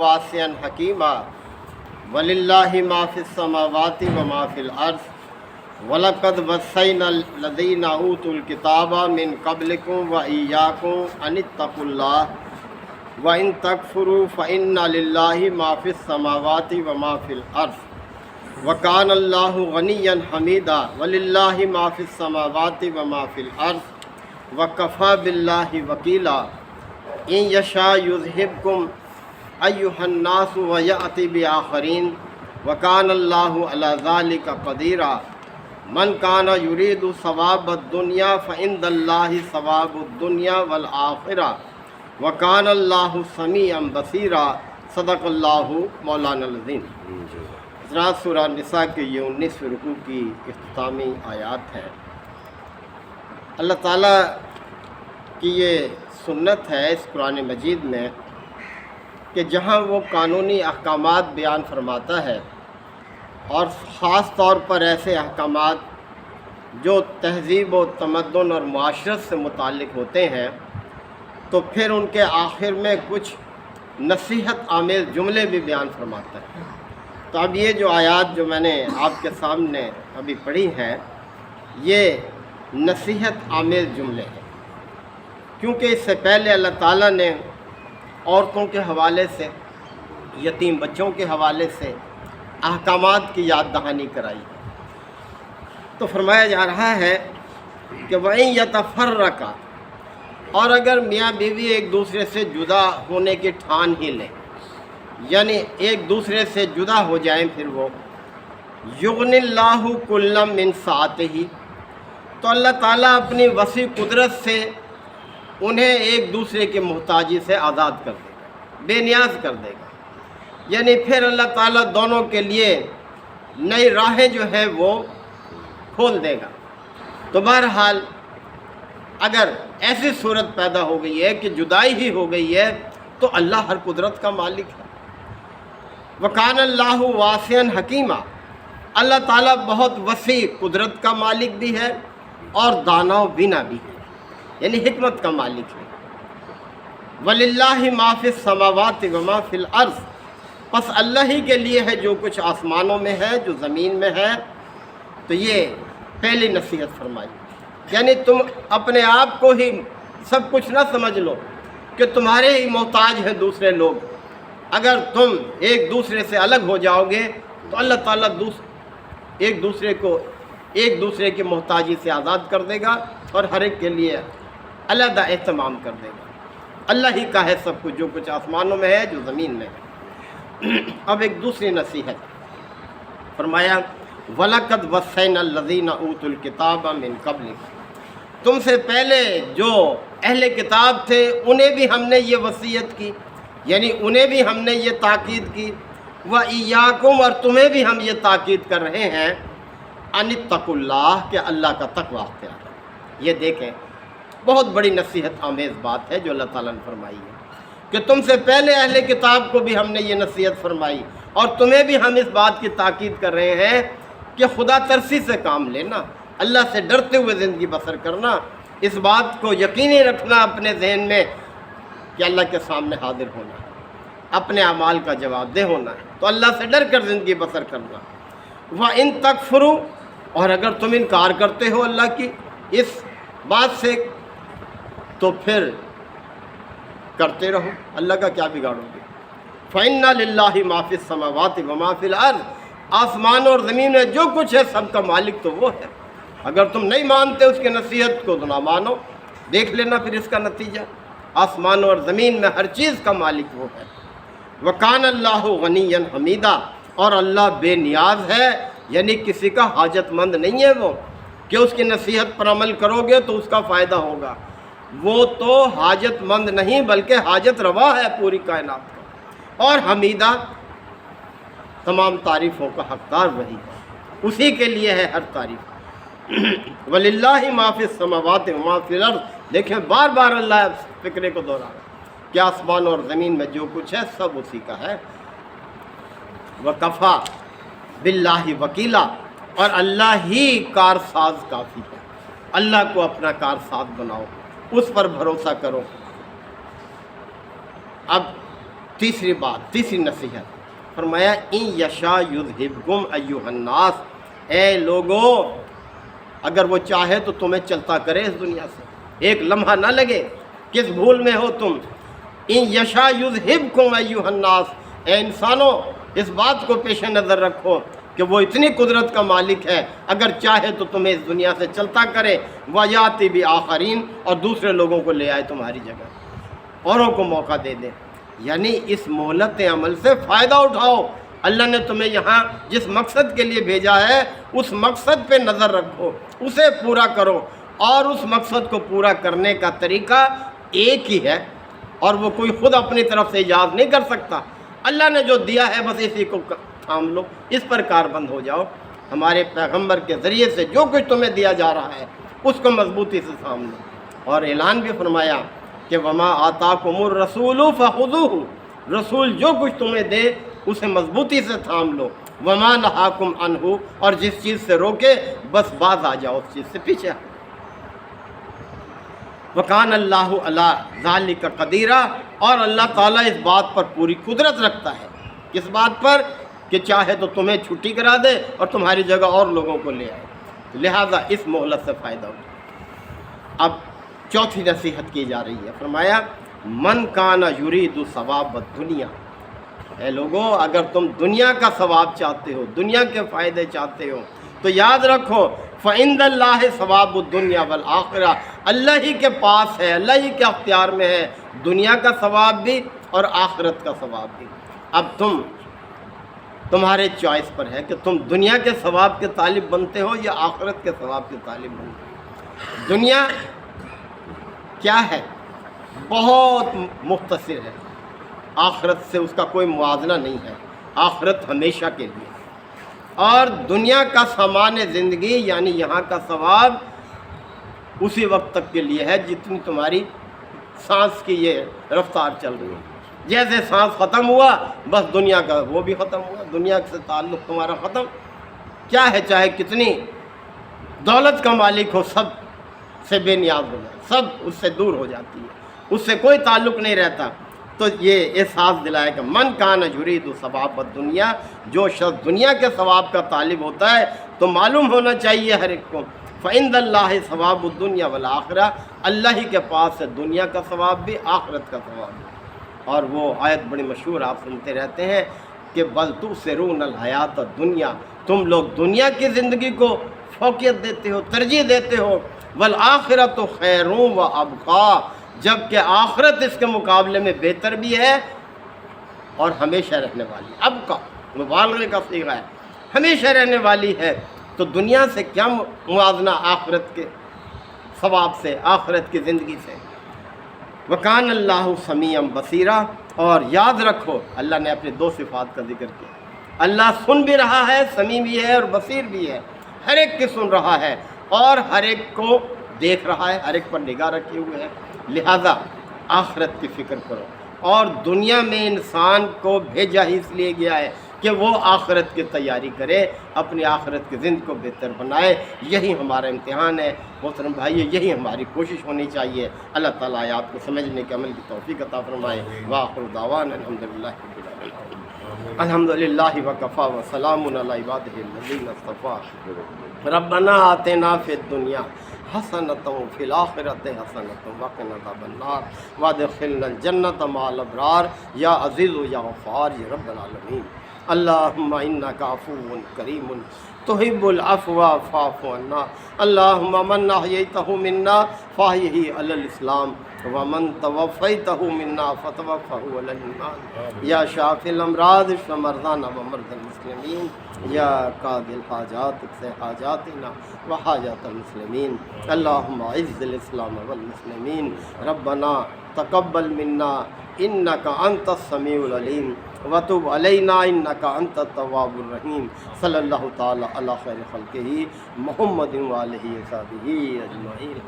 वासिअन हकीमा वलिल्लाहि मा फिस समावाति व मा फिल अर्ज़ वलक़द वस्सैना लज़ीना ऊतुल किताबा मिन क़ब्लिकुम व इय्याकुम अनित्तक़ुल्लाह व इन तकफ़ुरू फ़इन्ना लिल्लाहि मा फिस समावाति व मा फिल अर्ज़ व कान अल्लाहु गनिय्यन हमीदा वलिल्लाहि मा फिस समावाति व मा फिल अर्ज़ व कफ़ा बिल्लाहि वकीला इन यशा युज़हिबकुम अय्युहन नासु व यअति बिआखरीन व कान अल्लाहु अला ज़ालिका क़दीरा मन काना युरीदु सवाबद दुनिया फ़इंदल्लाहि सवाबुद दुनिया वल आखिरा व काना अल्लाहु समीअन बसीरा सदक़ल्लाहु मौलाना अज़ीम। हज़रात सूरह निसा के ये 19 रुकू की इख्तितामी आयात है। अल्लाह ताला की ये सुन्नत है इस कुरान मजीद में कि जहाँ वो कानूनी अहकामात बयान फरमाता है और ख़ास तौर पर ऐसे अहकामात जो तहज़ीब व तमद्दुन और मुआशरत से मुताल्लिक़ होते हैं, तो फिर उनके आखिर में कुछ नसीहत आमेल जुमले भी बयान फरमाता है। तो अब ये जो आयात जो मैंने आपके सामने अभी पढ़ी हैं, ये नसीहत आमेल जुमले हैं, क्योंकि इससे पहले अल्लाह ताला ने औरतों के हवाले से, यतीम बच्चों के हवाले से अहकामात की याद दहानी कराई। तो फरमाया जा रहा है कि वहीं यतफ़र्रक़ा, और अगर मियाँ बीवी एक दूसरे से जुदा होने की ठान ही लें, यानी एक दूसरे से जुदा हो जाएं, फिर वो युग़निल्लाहु कुल्लम मिन साअतिही, तो अल्लाह ताला अपनी वसी कुदरत से उन्हें एक दूसरे की मोहताजी से आज़ाद कर देगा, बेनियाज कर देगा। यानी फिर अल्लाह ताला दोनों के लिए नई राहें जो है वो खोल देगा। तो बहरहाल अगर ऐसी सूरत पैदा हो गई है कि जुदाई ही हो गई है, तो अल्लाह हर कुदरत का मालिक है। वकान अल्लाहु वासिअन हकीमा, अल्लाह ताला बहुत वसी कुदरत का मालिक भी है और दाना बीना भी है, यानी हिकमत का मालिक है। वलिल्लाहि मा फिस समावाति व मा फिल अर्ज़, बस अल्लाह ही के लिए है जो कुछ आसमानों में है, जो ज़मीन में है। तो ये पहली नसीहत फरमाई, यानी तुम अपने आप को ही सब कुछ ना समझ लो कि तुम्हारे ही मोहताज हैं दूसरे लोग। अगर तुम एक दूसरे से अलग हो जाओगे तो अल्लाह ताला एक दूसरे की मोहताजी से आज़ाद कर देगा और हर एक के लिए अलहदा एहतमाम कर देगा। अल्लाह ही का है सब कुछ, जो कुछ आसमानों में है, जो ज़मीन में है। अब एक दूसरी नसीहत फरमाया, वलक़द वस्सैना लज़ीना ऊतुल किताबा मिन क़ब्लिकुम, तुमसे पहले जो अहले किताब थे उन्हें भी हमने ये वसीयत की, यानी उन्हें भी हमने ये ताकीद की। व इय्याकुम, और तुम्हें भी हम ये ताकीद कर रहे हैं, अनित्तक़ुल्लाह, के अल्लाह का तक़वा अख्तियार करो। ये देखें, बहुत बड़ी नसीहत आमेज़ बात है जो अल्लाह ताला ने फरमाई है कि तुमसे पहले अहले किताब को भी हमने ये नसीहत फरमाई और तुम्हें भी हम इस बात की ताकीद कर रहे हैं कि खुदा तरसी से काम लेना, अल्लाह से डरते हुए ज़िंदगी बसर करना। इस बात को यकीनी रखना अपने जहन में कि अल्लाह के सामने हाजिर होना है, अपने अमाल का जवाबदेह होना है, तो अल्लाह से डर कर ज़िंदगी बसर करना। व इन तकफुरू, और अगर तुम इनकार करते हो अल्लाह की इस बात से, तो फिर करते रहो, अल्लाह का क्या बिगाड़ोगे। फ़इन्ना लिल्लाहि मा फिस समावाति व मा फिल अर्ज़, आसमान और ज़मीन में जो कुछ है सबका मालिक तो वो है। अगर तुम नहीं मानते उसकी नसीहत को तो ना मानो, देख लेना फिर इसका नतीजा। आसमान और ज़मीन में हर चीज़ का मालिक वो है। वकान अल्लाहु गनिय्यन हमीदा, और अल्लाह बेनियाज है, यानी किसी का हाजतमंद नहीं है वो कि उसकी नसीहत पर अमल करोगे तो उसका फ़ायदा होगा। वो तो हाजतमंद नहीं बल्कि हाजत रवा है पूरी कायनात का। और हमीदा, तमाम तारीफ़ों का हक़दार वही है, उसी के लिए है हर तारीफ़। वलिल्लाहि मा फिस समावाति व मा फिल अर्ज़, देखें बार बार अल्लाह फ़िक्रे को दोहरा कि आसमान और ज़मीन में जो कुछ है सब उसी का है। वकफ़ा बिल्लाहि वकीला, और अल्लाह ही कारसाज काफ़ी है। अल्लाह को अपना कारसाज बनाओ, उस पर भरोसा करो। अब تیسری بات، تیسری نصیحت فرمایا ان یشا یذہبکم ایھا الناس، اے لوگو اگر وہ چاہے تو تمہیں چلتا کرے اس دنیا سے، ایک لمحہ نہ لگے، کس بھول میں ہو تم۔ ان یشا یذہبکم ایھا الناس، اے انسانوں اس بات کو پیش نظر رکھو کہ وہ اتنی قدرت کا مالک ہے، اگر چاہے تو تمہیں اس دنیا سے چلتا کرے، وَيَأْتِ بِآخَرِينَ، اور دوسرے لوگوں کو لے آئے تمہاری جگہ، اوروں کو موقع دے دے۔ یعنی اس مہلت عمل سے فائدہ اٹھاؤ، اللہ نے تمہیں یہاں جس مقصد کے لیے بھیجا ہے اس مقصد پہ نظر رکھو، اسے پورا کرو، اور اس مقصد کو پورا کرنے کا طریقہ ایک ہی ہے، اور وہ کوئی خود اپنی طرف سے ایجاد نہیں کر سکتا، اللہ نے جو دیا ہے بس اسی کو تھام لو، اس پر کاربند ہو جاؤ۔ ہمارے پیغمبر کے ذریعے سے جو کچھ تمہیں دیا جا رہا ہے اس کو مضبوطی سے تھام لو، اور اعلان بھی فرمایا کہ وما آتاکم الرسول فخذوہ، رسول جو کچھ تمہیں دے اسے مضبوطی سے تھام لو، وما نہاکم عنہ، اور جس چیز سے روکے بس باز آ جاؤ اس چیز سے پیچھے۔ وکان اللہ علی ذالک قدیرا، اور اللہ تعالیٰ اس بات پر پوری قدرت رکھتا ہے، کس بات پر کہ چاہے تو تمہیں چھٹی کرا دے اور تمہاری جگہ اور لوگوں کو لے آئے، لہذا اس مہلت سے فائدہ اٹھاؤ۔ اب چوتھی نصیحت کی جا رہی ہے، فرمایا من کان یرید ثواب الدنیا، اے لوگو اگر تم دنیا کا ثواب چاہتے ہو، دنیا کے فائدے چاہتے ہو تو یاد رکھو فعند اللہ ثواب الدنیا والآخرہ، اللہ ہی کے پاس ہے، اللہ ہی کے اختیار میں ہے دنیا کا ثواب بھی اور آخرت کا ثواب بھی۔ اب تمہارے چوائس پر ہے کہ تم دنیا کے ثواب کے طالب بنتے ہو یا آخرت کے ثواب کے طالب بنتے ہو۔ دنیا کیا ہے؟ بہت مختصر ہے، آخرت سے اس کا کوئی موازنہ نہیں ہے، آخرت ہمیشہ کے لیے، اور دنیا کا سامان زندگی یعنی یہاں کا ثواب اسی وقت تک کے لیے ہے جتنی تمہاری سانس کی یہ رفتار چل رہی ہے، جیسے سانس ختم ہوا بس دنیا کا وہ بھی ختم ہوا، دنیا سے تعلق تمہارا ختم۔ کیا ہے چاہے کتنی دولت کا مالک ہو، سب سے بے نیاز ہو جائے، سب اس سے دور ہو جاتی ہے، اس سے کوئی تعلق نہیں رہتا۔ تو یہ احساس دلایا کہ من کان یرید ثواب الدنیا، جو شخص دنیا کے ثواب کا طالب ہوتا ہے تو معلوم ہونا چاہیے ہر ایک کو فعند اللہ ثواب الدنیا والآخرہ، اللہ ہی کے پاس ہے دنیا کا ثواب بھی آخرت کا ثواب بھی۔ اور وہ آیت بڑی مشہور آپ سنتے رہتے ہیں کہ بل تؤثرون الحیات الدنیا، تم لوگ دنیا کی زندگی کو فوقیت دیتے ہو، ترجیح دیتے ہو، والآخرۃ خیر و ابقیٰ، جبکہ آخرت اس کے مقابلے میں بہتر بھی ہے اور ہمیشہ رہنے والی، ابقیٰ مبالغے کا صیغہ ہے، ہمیشہ رہنے والی ہے۔ تو دنیا سے کیا موازنہ آخرت کے ثواب سے، آخرت کی زندگی سے۔ وکان اللہ سمیعا بصیرا، اور یاد رکھو اللہ نے اپنی دو صفات کا ذکر کیا، اللہ سن بھی رہا ہے، سمیع بھی ہے اور بصیر بھی ہے، ہر ایک کی سن رہا ہے اور ہر ایک کو دیکھ رہا ہے، ہر ایک پر نگاہ رکھے ہوئے ہے۔ لہذا آخرت کی فکر کرو، اور دنیا میں انسان کو بھیجا ہی اس لیے گیا ہے کہ وہ آخرت کی تیاری کرے، اپنی آخرت کی زندگی کو بہتر بنائے، یہی ہمارا امتحان ہے محترم بھائی، یہی ہماری کوشش ہونی چاہیے۔ اللہ تعالیٰ آپ کو سمجھنے کے عمل کی توفیق عطا فرمائے۔ وآخر دعوانا الحمدللہ رب العالمین، الحمدللہ وکفی وسلام علی عبادہ الذین اصطفی۔ ربنا آتنا فی الدنیا حسنۃ وفی الآخرۃ حسنۃ وقنا عذاب النار وادخلنا الجنۃ مع الابرار یا عزیز یا غفار یا رب العالمین۔ اللہم انک عفو کریم تحب العفو فاعف عنا، اللہم من احییتہ منا فاحیہ علی الاسلام ومن توفیتہ منا فتوفہ علی الایمان، یا شافی الامراض اشف مرضانا ومرضى المسلمین، یا قاضی الحاجات اقض حاجاتنا وحاجات المسلمین، اللہم اعز الاسلام والمسلمین، ربنا تقبل منا انک انت السمیع العلیم وتب علینا انک انت التواب الرحیم۔ صلی اللہ تعالی علی خیر خلقہ محمد وآلہ وصحبہ اجمعین۔